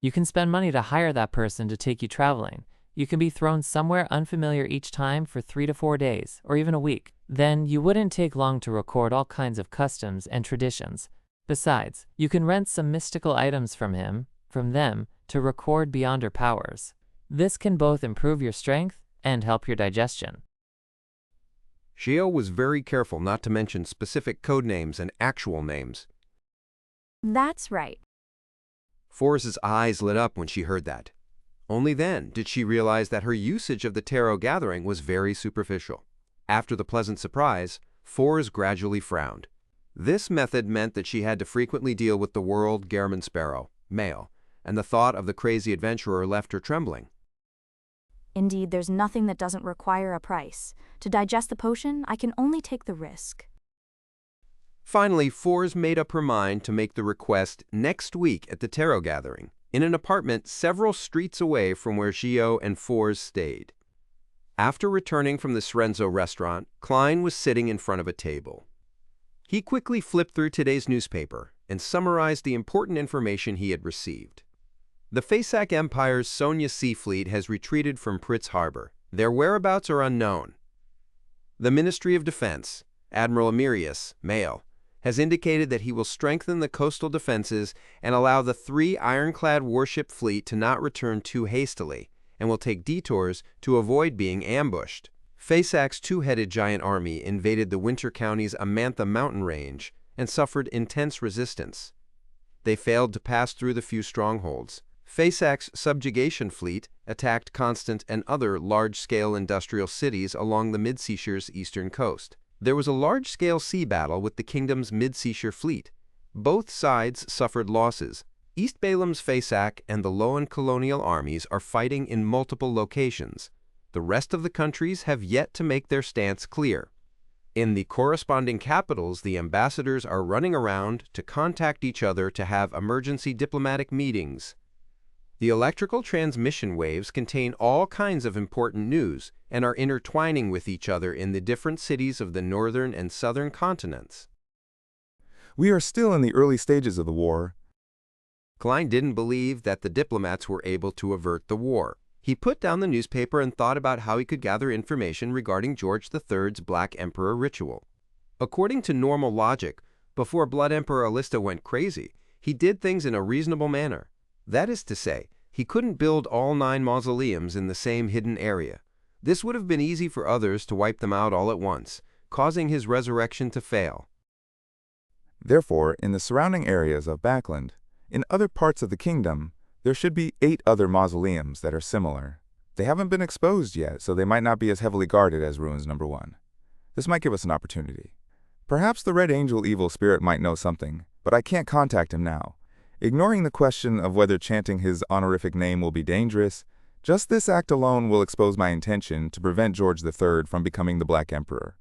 You can spend money to hire that person to take you traveling. You can be thrown somewhere unfamiliar each time for 3 to 4 days, or even a week. Then you wouldn't take long to record all kinds of customs and traditions. Besides, you can rent some mystical items from them, to record Beyonder powers. This can both improve your strength and help your digestion. Shio was very careful not to mention specific code names and actual names. That's right. Fors's eyes lit up when she heard that. Only then did she realize that her usage of the tarot gathering was very superficial. After the pleasant surprise, Fors gradually frowned. This method meant that she had to frequently deal with the world Gehrman Sparrow, male, and the thought of the crazy adventurer left her trembling. Indeed, there's nothing that doesn't require a price. To digest the potion, I can only take the risk. Finally, Fors made up her mind to make the request next week at the tarot gathering, in an apartment several streets away from where Shio and Fors stayed. After returning from the Sorenzo restaurant, Klein was sitting in front of a table. He quickly flipped through today's newspaper and summarized the important information he had received. The Fasak Empire's Sonia Sea Fleet has retreated from Pritz Harbor. Their whereabouts are unknown. The Ministry of Defense, Admiral Emirius, male, has indicated that he will strengthen the coastal defenses and allow the 3 ironclad warship fleet to not return too hastily, and will take detours to avoid being ambushed. Fasak's 2-headed giant army invaded the Winter County's Amantha mountain range and suffered intense resistance. They failed to pass through the few strongholds. Fasak's subjugation fleet attacked Constant and other large-scale industrial cities along the Mid-Seashire's eastern coast. There was a large-scale sea battle with the kingdom's Mid-Seashire fleet. Both sides suffered losses. East Balam's Fasak and the Loan colonial armies are fighting in multiple locations. The rest of the countries have yet to make their stance clear. In the corresponding capitals, the ambassadors are running around to contact each other to have emergency diplomatic meetings. The electrical transmission waves contain all kinds of important news and are intertwining with each other in the different cities of the northern and southern continents. We are still in the early stages of the war. Klein didn't believe that the diplomats were able to avert the war. He put down the newspaper and thought about how he could gather information regarding George III's Black Emperor ritual. According to normal logic, before Blood Emperor Alista went crazy, he did things in a reasonable manner. That is to say, he couldn't build all 9 mausoleums in the same hidden area. This would have been easy for others to wipe them out all at once, causing his resurrection to fail. Therefore, in the surrounding areas of Backland, in other parts of the kingdom, there should be 8 other mausoleums that are similar. They haven't been exposed yet, so they might not be as heavily guarded as Ruins Number 1. This might give us an opportunity. Perhaps the Red Angel evil spirit might know something, but I can't contact him now. Ignoring the question of whether chanting his honorific name will be dangerous, just this act alone will expose my intention to prevent George III from becoming the Black Emperor.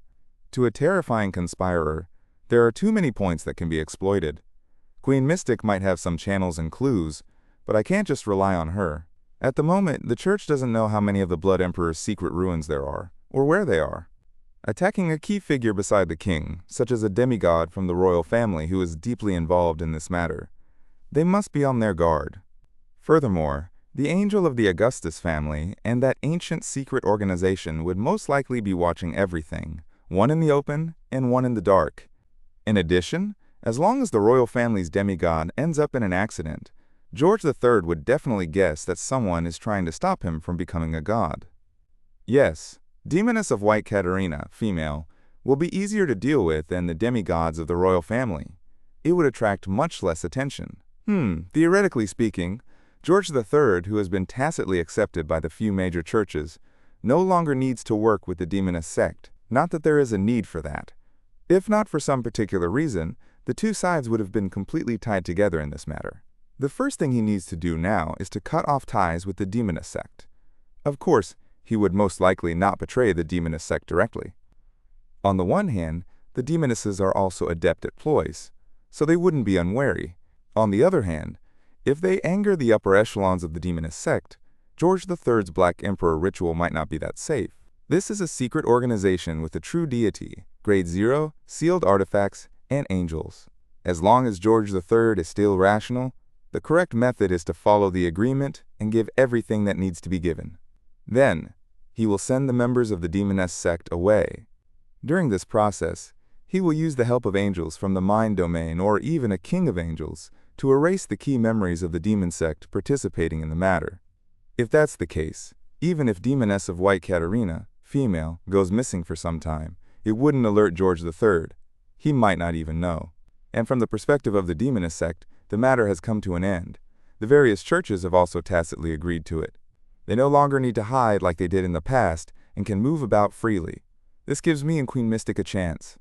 To a terrifying conspirer, there are too many points that can be exploited. Queen Mystic might have some channels and clues, but I can't just rely on her. At the moment, the Church doesn't know how many of the Blood Emperor's secret ruins there are, or where they are. Attacking a key figure beside the king, such as a demigod from the royal family who is deeply involved in this matter, they must be on their guard. Furthermore, the angel of the Augustus family and that ancient secret organization would most likely be watching everything, one in the open and one in the dark. In addition, As long as the royal family's demigod ends up in an accident, George III would definitely guess that someone is trying to stop him from becoming a god. Yes, Demoness of White Katerina, female, will be easier to deal with than the demigods of the royal family. It would attract much less attention. Theoretically speaking, George III, who has been tacitly accepted by the few major churches, no longer needs to work with the Demoness sect. Not that there is a need for that. If not for some particular reason, the two sides would have been completely tied together in this matter. The first thing he needs to do now is to cut off ties with the Demoness sect. Of course, he would most likely not betray the Demoness sect directly. On the one hand, the Demonesses are also adept at ploys, so they wouldn't be unwary. On the other hand, if they anger the upper echelons of the Demoness sect, George III's Black Emperor ritual might not be that safe. This is a secret organization with a true deity, Grade 0, sealed artifacts, and angels. As long as George III is still rational, the correct method is to follow the agreement and give everything that needs to be given. Then, he will send the members of the Demoness sect away. During this process, he will use the help of angels from the mind domain or even a king of angels to erase the key memories of the demon sect participating in the matter. If that's the case, even if Demoness of White Katerina, female, goes missing for some time, it wouldn't alert George III. He might not even know. And from the perspective of the Demoness sect, the matter has come to an end. The various churches have also tacitly agreed to it. They no longer need to hide like they did in the past and can move about freely. This gives me and Queen Mystic a chance.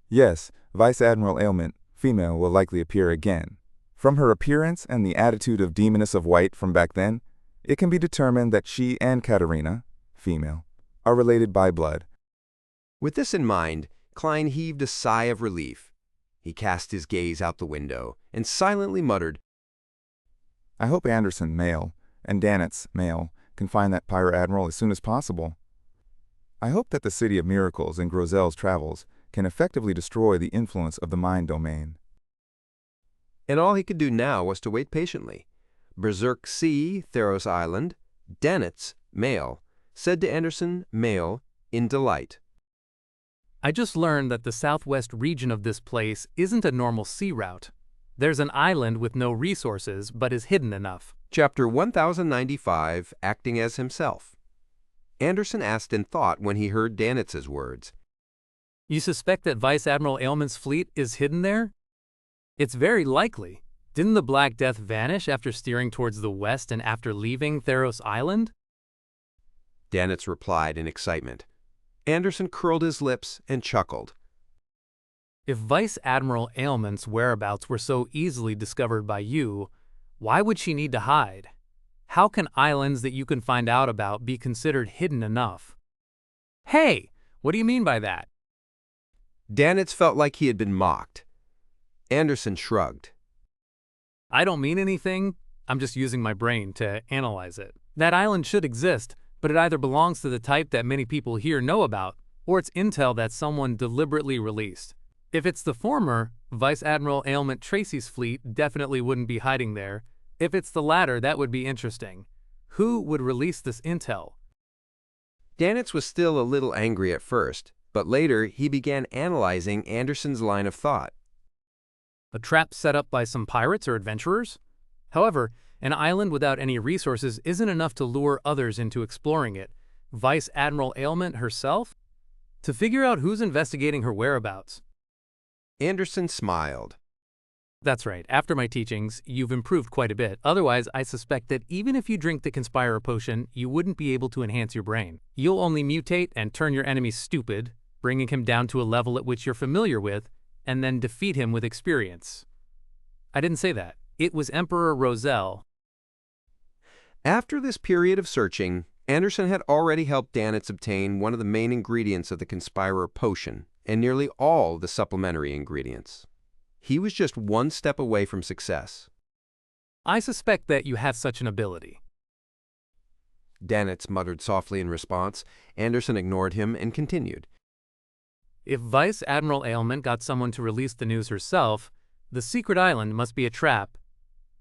Yes, Vice Admiral Ailment, female, will likely appear again. From her appearance and the attitude of Demoness of White from back then, it can be determined that she and Katerina, female, are related by blood. With this in mind, Klein heaved a sigh of relief. He cast his gaze out the window and silently muttered, I hope Anderson, male, and Danitz, male, can find that Pyre Admiral as soon as possible. I hope that the City of Miracles and Grozel's travels can effectively destroy the influence of the mind domain. And all he could do now was to wait patiently. Berserk C, Theros Island, Danitz, male, said to Anderson, male, in delight. I just learned that the southwest region of this place isn't a normal sea route. There's an island with no resources, but is hidden enough. Chapter 1095, Acting as Himself. Anderson asked in thought when he heard Danitz's words. You suspect that Vice Admiral Ailment's fleet is hidden there? It's very likely. Didn't the Black Death vanish after steering towards the west and after leaving Theros Island? Danitz replied in excitement. Anderson curled his lips and chuckled. If Vice Admiral Ailment's whereabouts were so easily discovered by you, why would she need to hide? How can islands that you can find out about be considered hidden enough? Hey, what do you mean by that? Danitz felt like he had been mocked. Anderson shrugged. I don't mean anything. I'm just using my brain to analyze it. That island should exist, but it either belongs to the type that many people here know about, or it's intel that someone deliberately released. If it's the former, Vice Admiral Ailment Tracy's fleet definitely wouldn't be hiding there. If it's the latter, that would be interesting. Who would release this intel? Danitz was still a little angry at first, but later he began analyzing Anderson's line of thought. A trap set up by some pirates or adventurers? However, an island without any resources isn't enough to lure others into exploring it. Vice Admiral Ailment herself? To figure out who's investigating her whereabouts. Anderson smiled. That's right. After my teachings, you've improved quite a bit. Otherwise, I suspect that even if you drink the Conspirer potion, you wouldn't be able to enhance your brain. You'll only mutate and turn your enemy stupid, bringing him down to a level at which you're familiar with, and then defeat him with experience. I didn't say that. It was Emperor Roselle. After this period of searching, Anderson had already helped Danitz obtain one of the main ingredients of the Conspirer potion, and nearly all the supplementary ingredients. He was just one step away from success. I suspect that you have such an ability. Danitz muttered softly in response. Anderson ignored him and continued. If Vice Admiral Ailment got someone to release the news herself, the secret island must be a trap.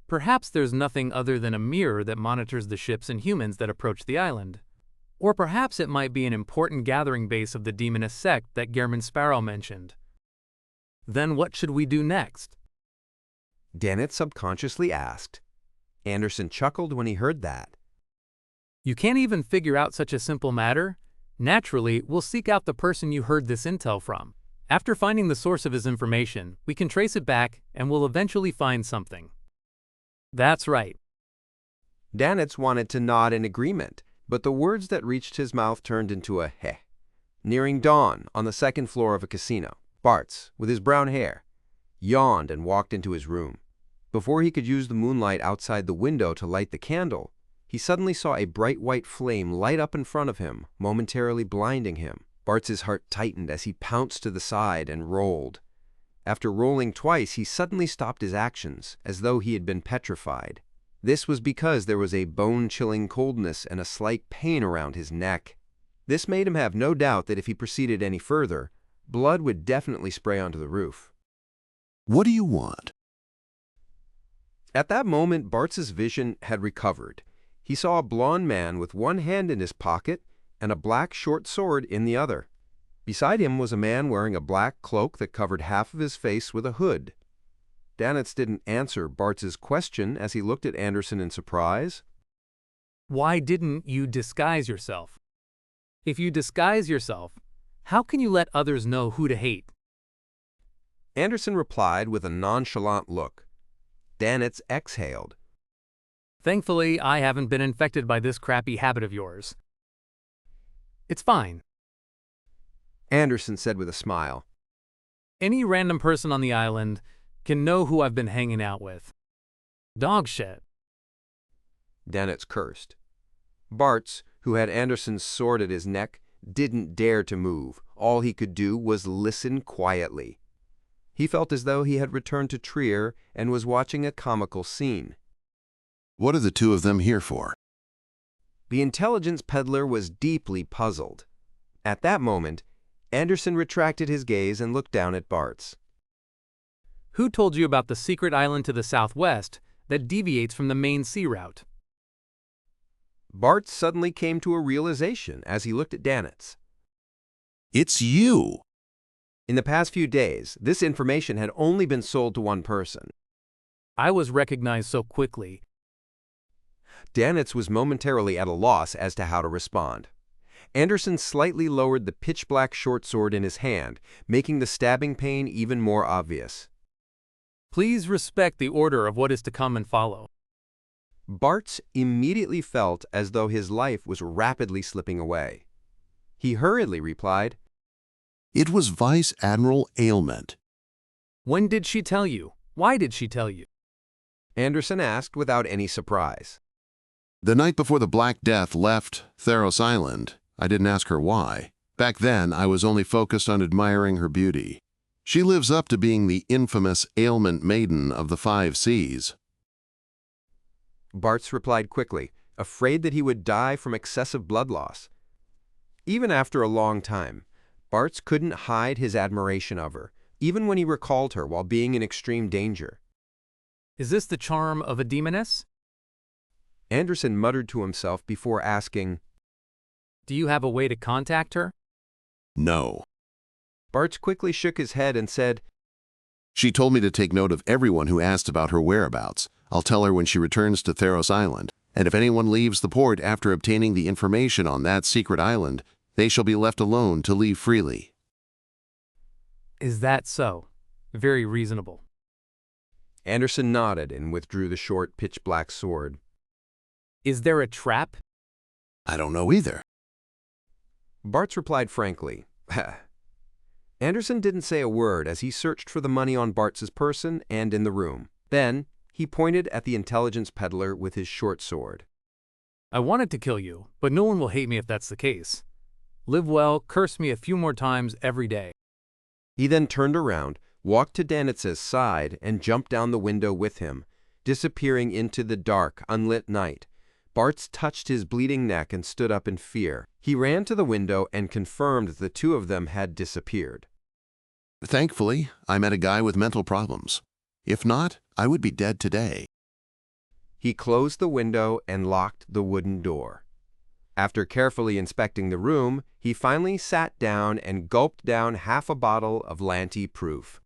Perhaps there's nothing other than a mirror that monitors the ships and humans that approach the island. Or perhaps it might be an important gathering base of the Demoness sect that Gehrman Sparrow mentioned. Then what should we do next? Dennett subconsciously asked. Anderson chuckled when he heard that. You can't even figure out such a simple matter? Naturally, we'll seek out the person you heard this intel from. After finding the source of his information, we can trace it back and we'll eventually find something. That's right. Dannitz wanted to nod in agreement, but the words that reached his mouth turned into a heh. Nearing dawn, on the second floor of a casino, Bartz, with his brown hair, yawned and walked into his room. Before he could use the moonlight outside the window to light the candle, he suddenly saw a bright white flame light up in front of him, momentarily blinding him. Bartz's heart tightened as he pounced to the side and rolled. After rolling twice, he suddenly stopped his actions, as though he had been petrified. This was because there was a bone-chilling coldness and a slight pain around his neck. This made him have no doubt that if he proceeded any further, blood would definitely spray onto the roof. What do you want? At that moment, Bartz's vision had recovered. He saw a blond man with one hand in his pocket and a black short sword in the other. Beside him was a man wearing a black cloak that covered half of his face with a hood. Dannitz didn't answer Bartz's question as he looked at Anderson in surprise. Why didn't you disguise yourself? If you disguise yourself, how can you let others know who to hate? Anderson replied with a nonchalant look. Dannitz exhaled. Thankfully, I haven't been infected by this crappy habit of yours. It's fine. Anderson said with a smile. Any random person on the island can know who I've been hanging out with. Dog shit. Dannitz cursed. Bartz, who had Anderson's sword at his neck, didn't dare to move. All he could do was listen quietly. He felt as though he had returned to Trier and was watching a comical scene. What are the two of them here for? The intelligence peddler was deeply puzzled. At that moment, Anderson retracted his gaze and looked down at Bartz. Who told you about the secret island to the southwest that deviates from the main sea route? Bartz suddenly came to a realization as he looked at Dannitz. It's you! In the past few days, this information had only been sold to one person. I was recognized so quickly. Dannitz was momentarily at a loss as to how to respond. Anderson slightly lowered the pitch-black short sword in his hand, making the stabbing pain even more obvious. Please respect the order of what is to come and follow. Bartz immediately felt as though his life was rapidly slipping away. He hurriedly replied, It was Vice Admiral Ailment. When did she tell you? Why did she tell you? Anderson asked without any surprise. The night before the Black Death left Theros Island, I didn't ask her why. Back then, I was only focused on admiring her beauty. She lives up to being the infamous ailment maiden of the 5 seas. Bartz replied quickly, afraid that he would die from excessive blood loss. Even after a long time, Bartz couldn't hide his admiration of her, even when he recalled her while being in extreme danger. Is this the charm of a demoness? Anderson muttered to himself before asking, Do you have a way to contact her? No. Bartz quickly shook his head and said, She told me to take note of everyone who asked about her whereabouts. I'll tell her when she returns to Theros Island, and if anyone leaves the port after obtaining the information on that secret island, they shall be left alone to leave freely. Is that so? Very reasonable. Anderson nodded and withdrew the short, pitch-black sword. Is there a trap? I don't know either. Bartz replied frankly. Anderson didn't say a word as he searched for the money on Bartz's person and in the room. Then, he pointed at the intelligence peddler with his short sword. I wanted to kill you, but no one will hate me if that's the case. Live well, curse me a few more times every day. He then turned around, walked to Dannitz's side, and jumped down the window with him, disappearing into the dark, unlit night. Bartz touched his bleeding neck and stood up in fear. He ran to the window and confirmed that the two of them had disappeared. Thankfully, I met a guy with mental problems. If not, I would be dead today. He closed the window and locked the wooden door. After carefully inspecting the room, he finally sat down and gulped down half a bottle of Lanty Proof.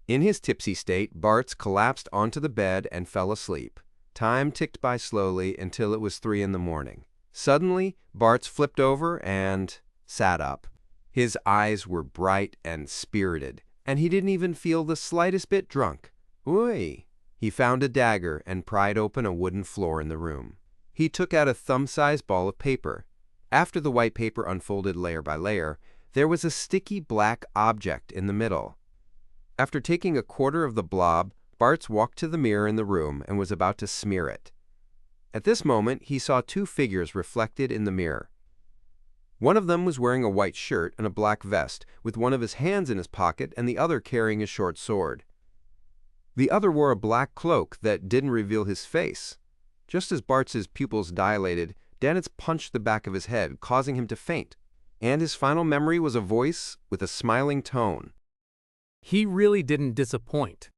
In his tipsy state, Bartz collapsed onto the bed and fell asleep. Time ticked by slowly until it was 3 in the morning. Suddenly, Bartz flipped over and sat up. His eyes were bright and spirited, and he didn't even feel the slightest bit drunk. Oi! He found a dagger and pried open a wooden floor in the room. He took out a thumb-sized ball of paper. After the white paper unfolded layer by layer, there was a sticky black object in the middle. After taking a quarter of the blob, Bartz walked to the mirror in the room and was about to smear it. At this moment, he saw 2 figures reflected in the mirror. One of them was wearing a white shirt and a black vest, with one of his hands in his pocket and the other carrying a short sword. The other wore a black cloak that didn't reveal his face. Just as Bartz's pupils dilated, Danitz punched the back of his head, causing him to faint, and his final memory was a voice with a smiling tone. He really didn't disappoint.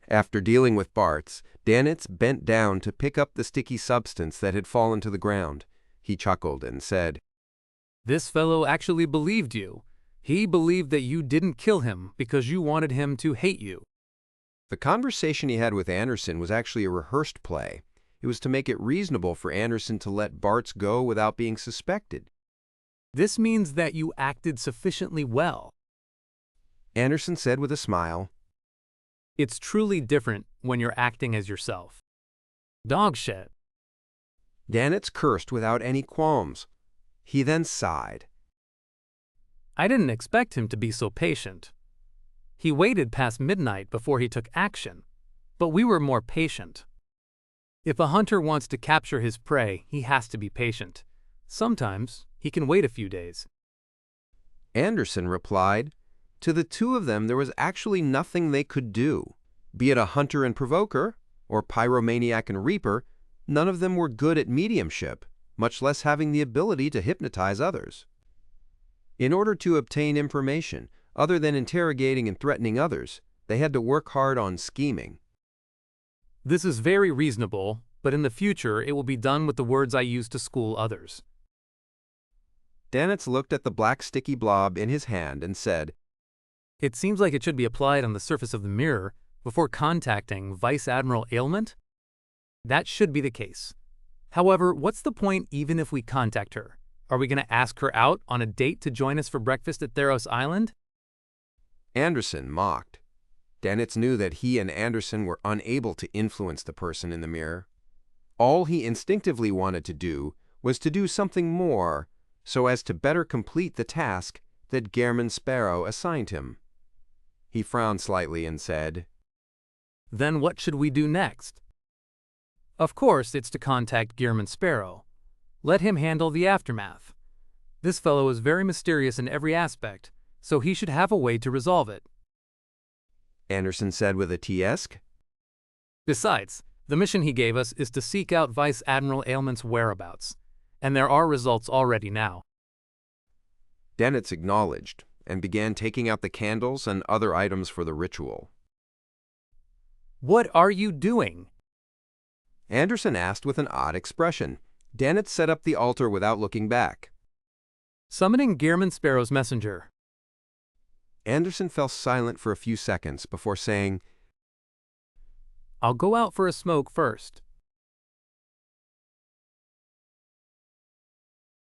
After dealing with Bartz, Danitz bent down to pick up the sticky substance that had fallen to the ground. He chuckled and said, This fellow actually believed you. He believed that you didn't kill him because you wanted him to hate you. The conversation he had with Anderson was actually a rehearsed play. It was to make it reasonable for Anderson to let Bartz go without being suspected. This means that you acted sufficiently well. Anderson said with a smile, It's truly different when you're acting as yourself. Dog shit. Danitz cursed without any qualms. He then sighed. I didn't expect him to be so patient. He waited past midnight before he took action, but we were more patient. If a hunter wants to capture his prey, he has to be patient. Sometimes he can wait a few days. Anderson replied, To the 2 of them there was actually nothing they could do. Be it a hunter and provoker, or pyromaniac and reaper, none of them were good at mediumship, much less having the ability to hypnotize others. In order to obtain information, other than interrogating and threatening others, they had to work hard on scheming. This is very reasonable, but in the future it will be done with the words I use to school others. Danitz looked at the black sticky blob in his hand and said, It seems like it should be applied on the surface of the mirror before contacting Vice Admiral Ailment. That should be the case. However, what's the point even if we contact her? Are we going to ask her out on a date to join us for breakfast at Theros Island? Anderson mocked. Danitz knew that he and Anderson were unable to influence the person in the mirror. All he instinctively wanted to do was to do something more so as to better complete the task that Gehrman Sparrow assigned him. He frowned slightly and said, Then what should we do next? Of course, it's to contact Gehrman Sparrow. Let him handle the aftermath. This fellow is very mysterious in every aspect, so he should have a way to resolve it. Anderson said with a T-esque. Besides, the mission he gave us is to seek out Vice Admiral Ailment's whereabouts, and there are results already now. Danitz acknowledged and began taking out the candles and other items for the ritual. What are you doing? Anderson asked with an odd expression. Danitz set up the altar without looking back. Summoning Gehrman Sparrow's messenger. Anderson fell silent for a few seconds before saying, I'll go out for a smoke first.